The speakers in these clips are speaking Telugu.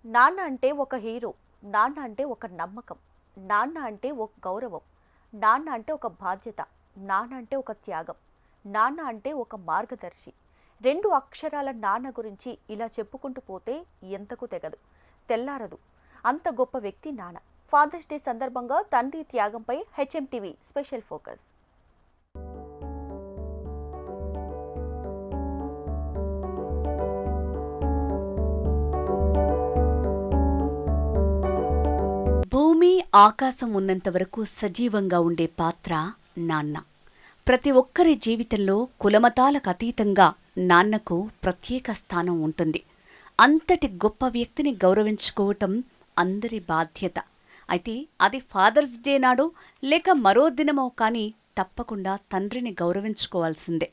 నాన్న అంటే ఒక హీరో, నాన్న అంటే ఒక నమ్మకం, నాన్న అంటే ఒక గౌరవం, నాన్న అంటే ఒక బాధ్యత, నాన్న అంటే ఒక త్యాగం, నాన్న అంటే ఒక మార్గదర్శి. రెండు అక్షరాల నాన్న గురించి ఇలా చెప్పుకుంటూ పోతే ఎంతకు తెగదు, తెల్లారదు. అంత గొప్ప వ్యక్తి నాన్న. ఫాదర్స్ డే సందర్భంగా తండ్రి త్యాగంపై హెచ్ఎంటీవీ స్పెషల్ ఫోకస్. భూమి ఆకాశం ఉన్నంతవరకు సజీవంగా ఉండే పాత్ర నాన్న. ప్రతి ఒక్కరి జీవితంలో కులమతాలకు అతీతంగా నాన్నకు ప్రత్యేక స్థానం ఉంటుంది. అంతటి గొప్ప వ్యక్తిని గౌరవించుకోవటం అందరి బాధ్యత. అయితే అది ఫాదర్స్ డే నాడో లేక మరో దినమో కానీ తప్పకుండా తండ్రిని గౌరవించుకోవాల్సిందే.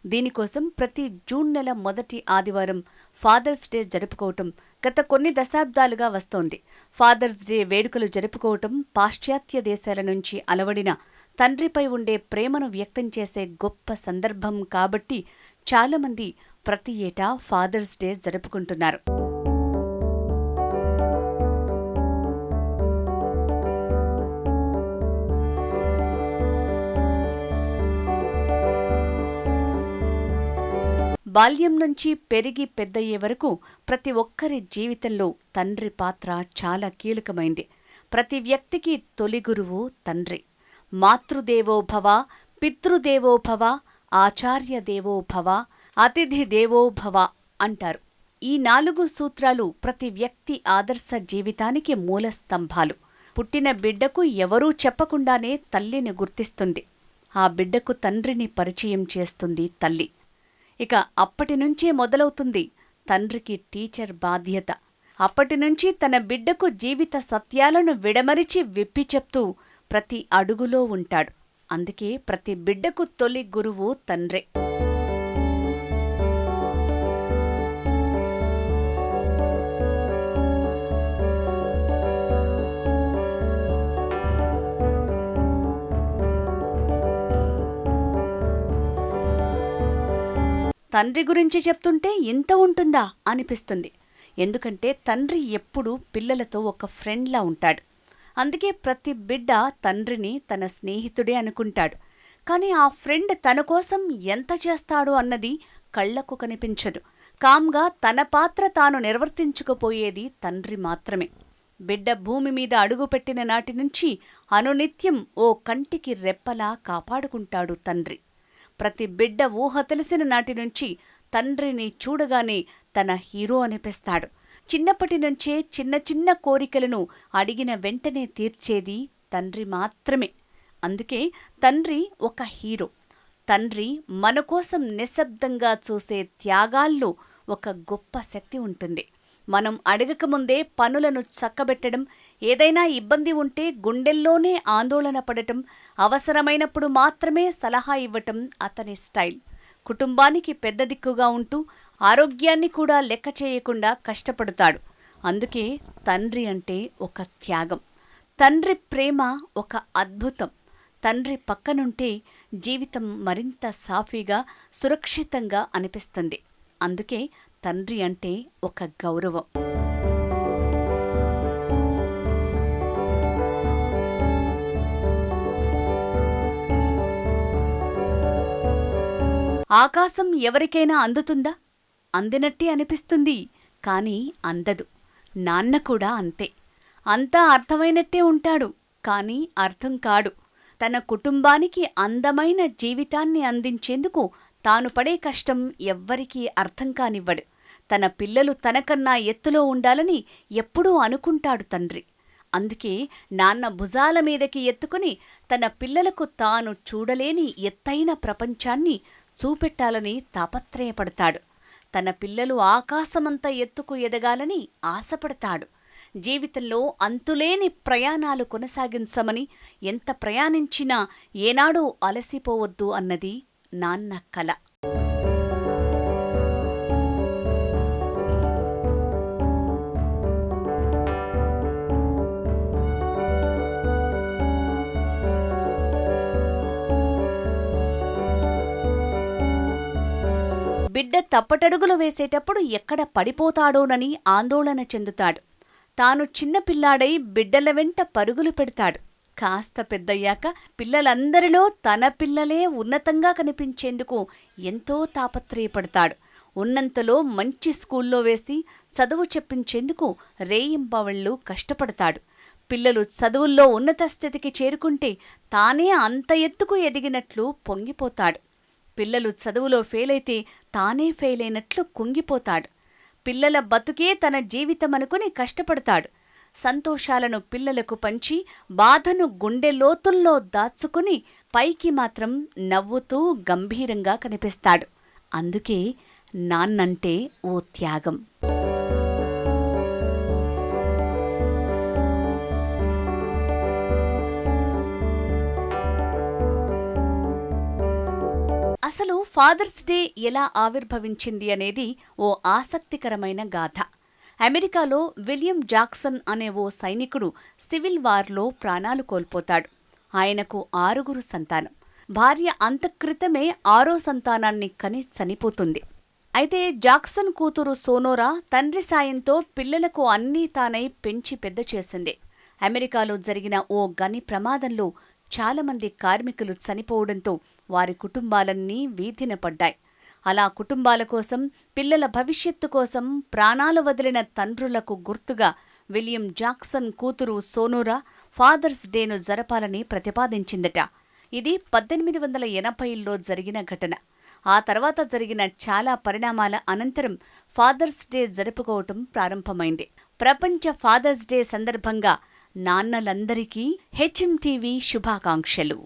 దీనికోసం ప్రతి జూన్ నెల మొదటి ఆదివారం ఫాదర్స్ డే జరుపుకోవటం గత కొన్ని దశాబ్దాలుగా వస్తోంది. ఫాదర్స్ డే వేడుకలు జరుపుకోవటం పాశ్చాత్య దేశాల నుంచి అలవడిన తండ్రిపై ఉండే ప్రేమను వ్యక్తం చేసే గొప్ప సందర్భం కాబట్టి చాలామంది ప్రతి ఏటా ఫాదర్స్ డే జరుపుకుంటున్నారు. బాల్యం నుంచి పెరిగి పెద్దయ్యే వరకు ప్రతి ఒక్కరి జీవితంలో తండ్రి పాత్ర చాలా కీలకమైంది. ప్రతి వ్యక్తికి తొలి గురువు తండ్రి. మాతృదేవోభవ, పితృదేవోభవ, ఆచార్యదేవోభవ, అతిథి దేవోభవ అంటారు. ఈ 4 సూత్రాలు ప్రతి వ్యక్తి ఆదర్శ జీవితానికి మూల స్తంభాలు. పుట్టిన బిడ్డకు ఎవరూ చెప్పకుండానే తల్లిని గుర్తిస్తుంది. ఆ బిడ్డకు తండ్రిని పరిచయం చేస్తుంది తల్లి. ఇక అప్పటినుంచే మొదలవుతుంది తండ్రికి టీచర్ బాధ్యత. అప్పటినుంచి తన బిడ్డకు జీవిత సత్యాలను విడమరిచి విప్పి చెప్తూ ప్రతి అడుగులో ఉంటాడు. అందుకే ప్రతి బిడ్డకు తొలి గురువు తండ్రే. తండ్రి గురించి చెప్తుంటే ఇంత ఉంటుందా అనిపిస్తుంది. ఎందుకంటే తండ్రి ఎప్పుడూ పిల్లలతో ఒక ఫ్రెండ్లా ఉంటాడు. అందుకే ప్రతి బిడ్డ తండ్రిని తన స్నేహితుడే అనుకుంటాడు. కానీ ఆ ఫ్రెండ్ తన కోసం ఎంత చేస్తాడో అన్నది కళ్లకు కనిపించదు. కామ్గా తన పాత్ర తాను నిర్వర్తించుకుపోయేది తండ్రి మాత్రమే. బిడ్డ భూమి మీద అడుగుపెట్టిన నాటి నుంచి అనునిత్యం ఓ కంటికి రెప్పలా కాపాడుకుంటాడు తండ్రి. ప్రతి బిడ్డ ఊహ తెలిసిన నాటి నుంచి తండ్రిని చూడగానే తన హీరో అనిపిస్తాడు. చిన్నప్పటి నుంచే చిన్న చిన్న కోరికలను అడిగిన వెంటనే తీర్చేది తండ్రి మాత్రమే. అందుకే తండ్రి ఒక హీరో. తండ్రి మనకోసం నిశ్శబ్దంగా చూసే త్యాగాల్లో ఒక గొప్ప శక్తి ఉంటుంది. మనం అడగకముందే పనులను చక్కబెట్టడం, ఏదైనా ఇబ్బంది ఉంటే గుండెల్లోనే ఆందోళన పడటం, అవసరమైనప్పుడు మాత్రమే సలహా ఇవ్వటం అతని స్టైల్. కుటుంబానికి పెద్ద దిక్కుగా ఉంటూ ఆరోగ్యాన్ని కూడా లెక్క చేయకుండా కష్టపడతాడు. అందుకే తండ్రి అంటే ఒక త్యాగం. తండ్రి ప్రేమ ఒక అద్భుతం. తండ్రి పక్కనుంటే జీవితం మరింత సాఫీగా, సురక్షితంగా అనిపిస్తుంది. అందుకే తండ్రి అంటే ఒక గౌరవం. ఆకాశం ఎవరికైనా అందుతుందా? అందినట్టే అనిపిస్తుంది, కానీ అందదు. నాన్న కూడా అంతే. అంతా అర్థమైనట్టే ఉంటాడు, కానీ అర్థం కాడు. తన కుటుంబానికి అందమైన జీవితాన్ని అందించేందుకు తాను పడే కష్టం ఎవ్వరికీ అర్థం కానివ్వడు. తన పిల్లలు తనకన్నా ఎత్తులో ఉండాలని ఎప్పుడూ అనుకుంటాడు తండ్రి. అందుకే నాన్న భుజాల మీదకి ఎత్తుకుని తన పిల్లలకు తాను చూడలేని ఎత్తైన ప్రపంచాన్ని చూపెట్టాలని తాపత్రయపడతాడు. తన పిల్లలు ఆకాశమంత ఎత్తుకు ఎదగాలని ఆశపడతాడు. జీవితంలో అంతులేని ప్రయాణాలు కొనసాగించమని, ఎంత ప్రయాణించినా ఏనాడూ అలసిపోవద్దు అన్నది నాన్న కల. బిడ్డ తప్పటడుగులు వేసేటప్పుడు ఎక్కడ పడిపోతాడోనని ఆందోళన చెందుతాడు. తాను చిన్నపిల్లాడై బిడ్డల వెంట పరుగులు పెడతాడు. కాస్త పెద్దయ్యాక పిల్లలందరిలో తన పిల్లలే ఉన్నతంగా కనిపించేందుకు ఎంతో తాపత్రయపడతాడు. ఉన్నంతలో మంచి స్కూల్లో వేసి చదువు చెప్పించేందుకు రేయింబవళ్లు కష్టపడతాడు. పిల్లలు చదువుల్లో ఉన్నత స్థితికి చేరుకుంటే తానే అంత ఎత్తుకు ఎదిగినట్లు పొంగిపోతాడు. పిల్లలు చదువులో ఫెయిలైతే తానే ఫెయిలైనట్లు కుంగిపోతాడు. పిల్లల బతుకే తన జీవితమనుకుని కష్టపడతాడు. సంతోషాలను పిల్లలకు పంచి బాధను గుండె లోతుల్లో దాచుకుని పైకి మాత్రం నవ్వుతూ గంభీరంగా కనిపిస్తాడు. అందుకే నాన్నంటే ఓ త్యాగం. అసలు ఫాదర్స్ డే ఎలా ఆవిర్భవించింది అనేది ఓ ఆసక్తికరమైన గాథ. అమెరికాలో విలియం జాక్సన్ అనే ఓ సైనికుడు సివిల్ వార్లో ప్రాణాలు కోల్పోతాడు. ఆయనకు 6 సంతానం. భార్య అంతక్రితమే 6వ సంతానాన్ని కని చనిపోతుంది. అయితే జాక్సన్ కూతురు సోనోరా తండ్రి సాయంతో పిల్లలకు అన్నీ తానై పెంచి పెద్ద చేసింది. అమెరికాలో జరిగిన ఓ గని ప్రమాదంలో చాలామంది కార్మికులు చనిపోవడంతో వారి కుటుంబాలన్నీ వీధిన పడ్డాయి. అలా కుటుంబాల కోసం, పిల్లల భవిష్యత్తు కోసం ప్రాణాలు వదిలిన తండ్రులకు గుర్తుగా విలియం జాక్సన్ కూతురు సోనోరా ఫాదర్స్ డేను జరపాలని ప్రతిపాదించిందట. ఇది 1880లో జరిగిన ఘటన. ఆ తర్వాత జరిగిన చాలా పరిణామాల అనంతరం ఫాదర్స్ డే జరుపుకోవటం ప్రారంభమైంది. ప్రపంచ ఫాదర్స్ డే సందర్భంగా నాన్నలందరికీ హెచ్ఎం టీవీ శుభాకాంక్షలు.